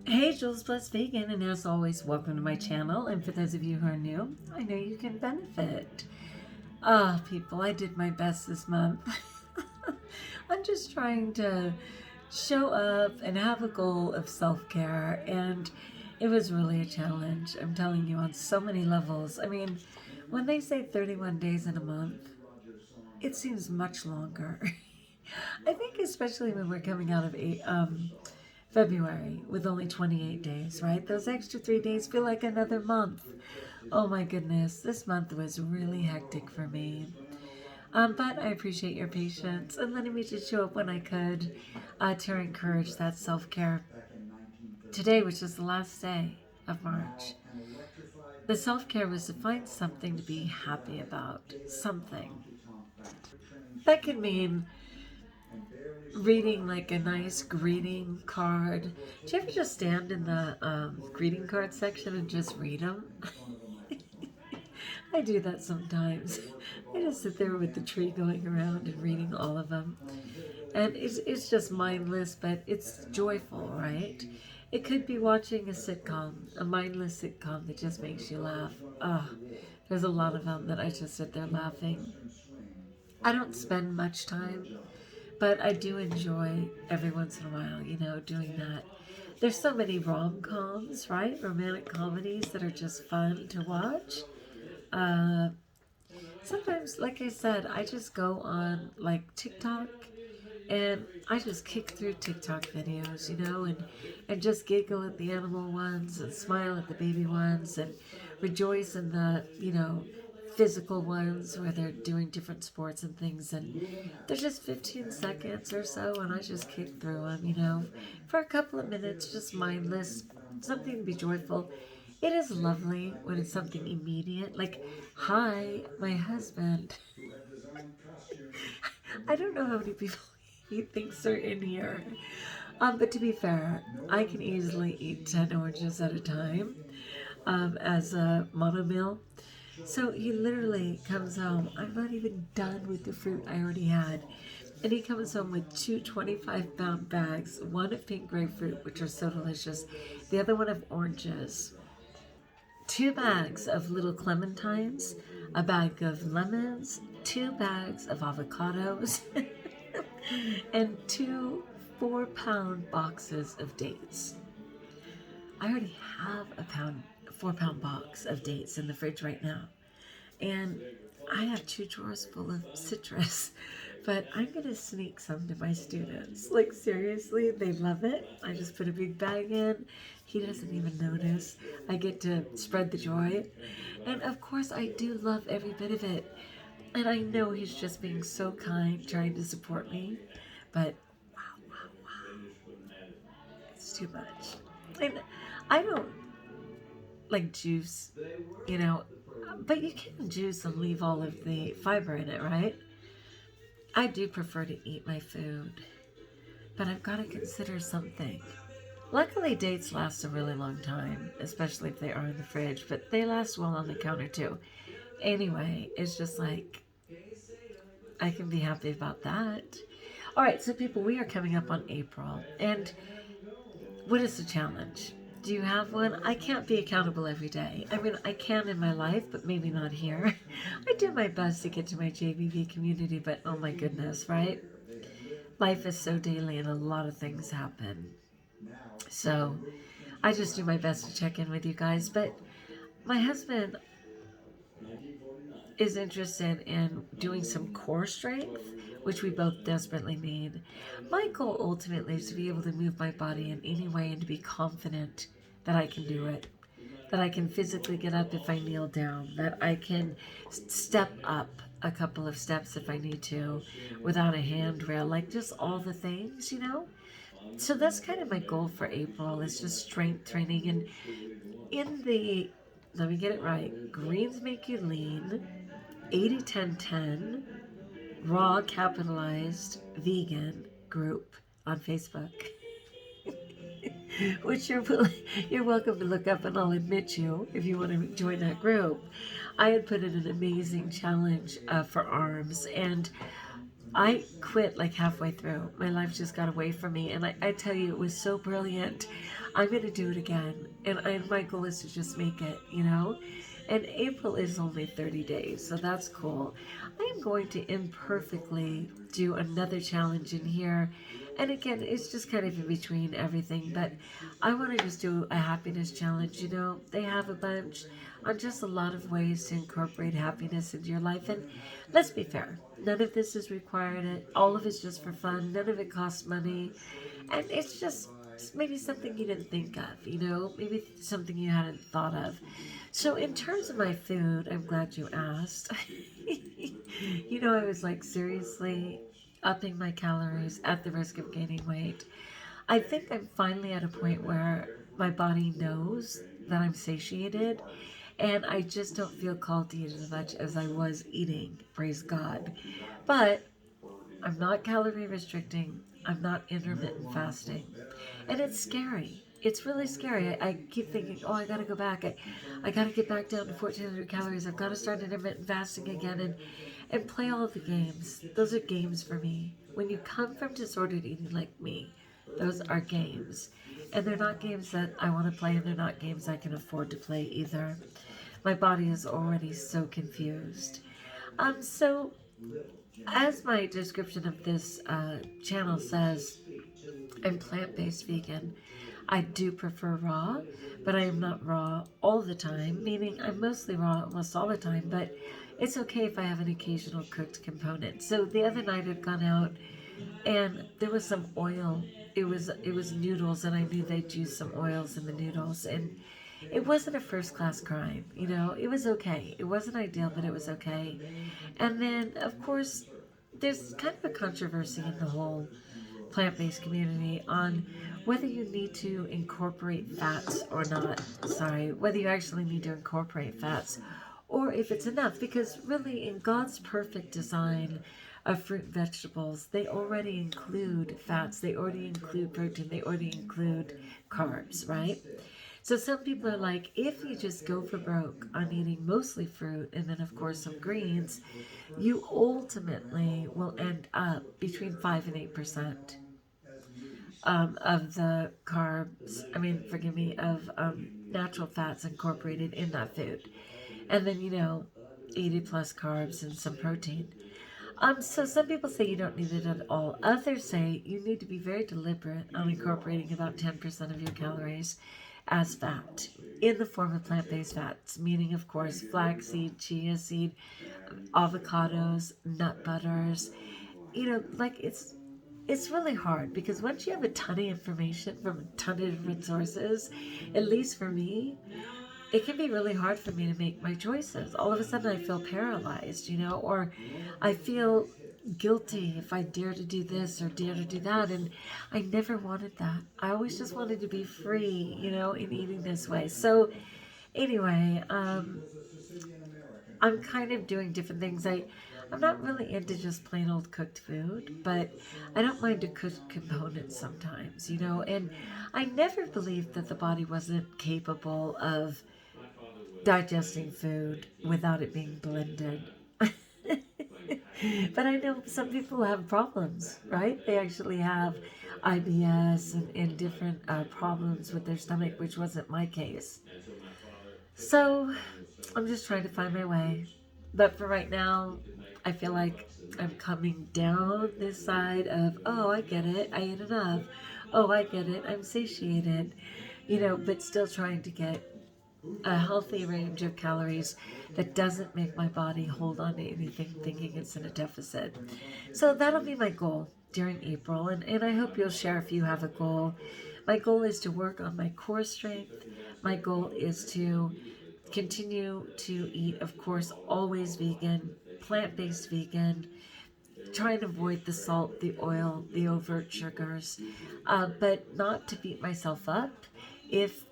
Hey, Jules Blessed Vegan, and as always, welcome to my channel. And for those of you who are new, I know you can benefit. People, I did my best this month. I'm just trying to show up and have a goal of self-care, and it was really a challenge. I'm telling you, on so many levels. I mean, when they say 31 days in a month, it seems much longer. I think especially when we're coming out of February with only 28 days, right? Those extra 3 days feel like another month. Oh my goodness, this month was really hectic for me. But I appreciate your patience and letting me just show up when I could to encourage that self-care. Today, which is the last day of March, the self-care was to find something to be happy about. Something. That could mean reading like a nice greeting card. Do you ever just stand in the greeting card section and just read them? I do that sometimes. I just sit there with the tree going around and reading all of them. And it's just mindless, but it's joyful, right? It could be watching a sitcom, a mindless sitcom that just makes you laugh. There's a lot of them that I just sit there laughing. I don't spend much time, but I do enjoy every once in a while, doing that. There's so many rom-coms, right? Romantic comedies that are just fun to watch. Uh, Sometimes, like I said, I just go on like TikTok and I just kick through TikTok videos, and just giggle at the animal ones and smile at the baby ones and rejoice in the, physical ones where they're doing different sports and things. And they're just 15 seconds or so, and I just kick through them, for a couple of minutes, just mindless, something to be joyful. It is lovely when it's something immediate, like, hi, my husband. I don't know how many people he thinks are in here. But to be fair, I can easily eat 10 oranges at a time as a monomeal. So he literally comes home. I'm not even done with the fruit I already had. And he comes home with two 25-pound bags, one of pink grapefruit, which are so delicious, the other one of oranges, two bags of little clementines, a bag of lemons, two bags of avocados, and two 4-pound boxes of dates. I already have a 4-pound box of dates in the fridge right now. And I have 2 drawers full of citrus, but I'm going to sneak some to my students. Like, seriously, they love it. I just put a big bag in. He doesn't even notice. I get to spread the joy. And of course, I do love every bit of it. And I know he's just being so kind, trying to support me. But wow, it's too much. And I don't like juice, you know, but you can juice and leave all of the fiber in it, right? I do prefer to eat my food, but I've got to consider something. Luckily, dates last a really long time, especially if they are in the fridge, but they last well on the counter too. Anyway, it's just like, I can be happy about that. All right, so people, we are coming up on April, and what is the challenge? Do you have one? I can't be accountable every day. I mean, I can in my life, but maybe not here. I do my best to get to my JBV community, but oh my goodness, right? Life is so daily and a lot of things happen. So I just do my best to check in with you guys. But my husband is interested in doing some core strength, which we both desperately need. My goal ultimately is to be able to move my body in any way and to be confident that I can do it, that I can physically get up if I kneel down, that I can step up a couple of steps if I need to without a handrail, like just all the things, So that's kind of my goal for April, is just strength training. And in the, let me get it right, Greens Make You Lean, 80-10-10, raw capitalized vegan group on Facebook, which you're welcome to look up, and I'll admit you if you want to join that group. I had put in an amazing challenge for arms, and I quit like halfway through. My life just got away from me, and I tell you, it was so brilliant. I'm going to do it again. And my goal is to just make it, you know? And April is only 30 days, so that's cool. I am going to imperfectly do another challenge in here. And again, it's just kind of in between everything, but I want to just do a happiness challenge. You know, they have a bunch on just a lot of ways to incorporate happiness into your life. And let's be fair, none of this is required. All of it's just for fun. None of it costs money. And it's just maybe something you didn't think of, you know, maybe something you hadn't thought of. So in terms of my food, I'm glad you asked. You know, I was like seriously upping my calories at the risk of gaining weight. I think I'm finally at a point where my body knows that I'm satiated and I just don't feel called to eat as much as I was eating, praise God. But I'm not calorie restricting. I'm not intermittent fasting. And it's scary. It's really scary. I keep thinking, oh, I got to go back. I got to get back down to 1,400 calories. I've got to start intermittent fasting again and play all of the games. Those are games for me. When you come from disordered eating like me, those are games. And they're not games that I want to play, and they're not games I can afford to play either. My body is already so confused. So as my description of this channel says, I'm plant-based vegan. I do prefer raw, but I am not raw all the time, meaning I'm mostly raw almost all the time, but it's okay if I have an occasional cooked component. So the other night I'd gone out and there was some oil. It was noodles, and I knew they'd use some oils in the noodles, and it wasn't a first class crime, you know. It was okay. It wasn't ideal, but it was okay. And then of course there's kind of a controversy in the whole plant-based community on whether you need to incorporate fats or not. Sorry, whether you actually need to incorporate fats or if it's enough, because really in God's perfect design of fruit and vegetables, they already include fats, they already include protein, they already include carbs, right? So some people are like, if you just go for broke on eating mostly fruit and then of course some greens, you ultimately will end up between 5 and 8% of the carbs, forgive me, of natural fats incorporated in that food. And then, 80 plus carbs and some protein. So some people say you don't need it at all. Others say you need to be very deliberate on incorporating about 10% of your calories as fat in the form of plant-based fats, meaning, of course, flaxseed, chia seed, avocados, nut butters. It's really hard because once you have a ton of information from a ton of different sources, at least for me, it can be really hard for me to make my choices. All of a sudden I feel paralyzed, or I feel guilty if I dare to do this or dare to do that. And I never wanted that. I always just wanted to be free, in eating this way. So anyway, I'm kind of doing different things. I'm not really into just plain old cooked food, but I don't mind a cooked component sometimes, and I never believed that the body wasn't capable of digesting food without it being blended. But I know some people have problems, right? They actually have IBS and different problems with their stomach, which wasn't my case. So I'm just trying to find my way. But for right now, I feel like I'm coming down this side of, oh, I get it, I ate enough. Oh, I get it, I'm satiated. But still trying to get a healthy range of calories that doesn't make my body hold on to anything thinking it's in a deficit. So that'll be my goal during April, and I hope you'll share if you have a goal. My goal is to work on my core strength. My goal is to continue to eat, of course, always vegan, plant-based vegan, try and avoid the salt, the oil, the overt sugars, but not to beat myself up if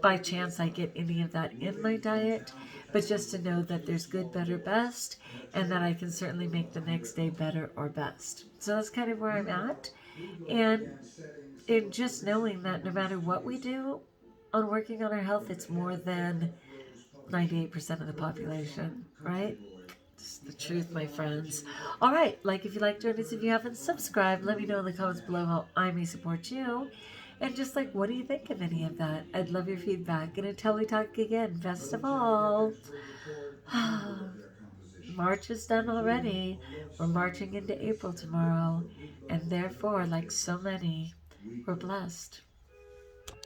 by chance I get any of that in my diet, but just to know that there's good, better, best, and that I can certainly make the next day better or best. So that's kind of where I'm at. And in just knowing that no matter what we do on working on our health, it's more than 98% of the population, right? It's the truth, my friends. All right, if you like, join us if you haven't subscribed. Let me know in the comments below how I may support you. And just like, what do you think of any of that? I'd love your feedback. And until we talk again, best of all, March is done already. We're marching into April tomorrow. And therefore, like so many, we're blessed.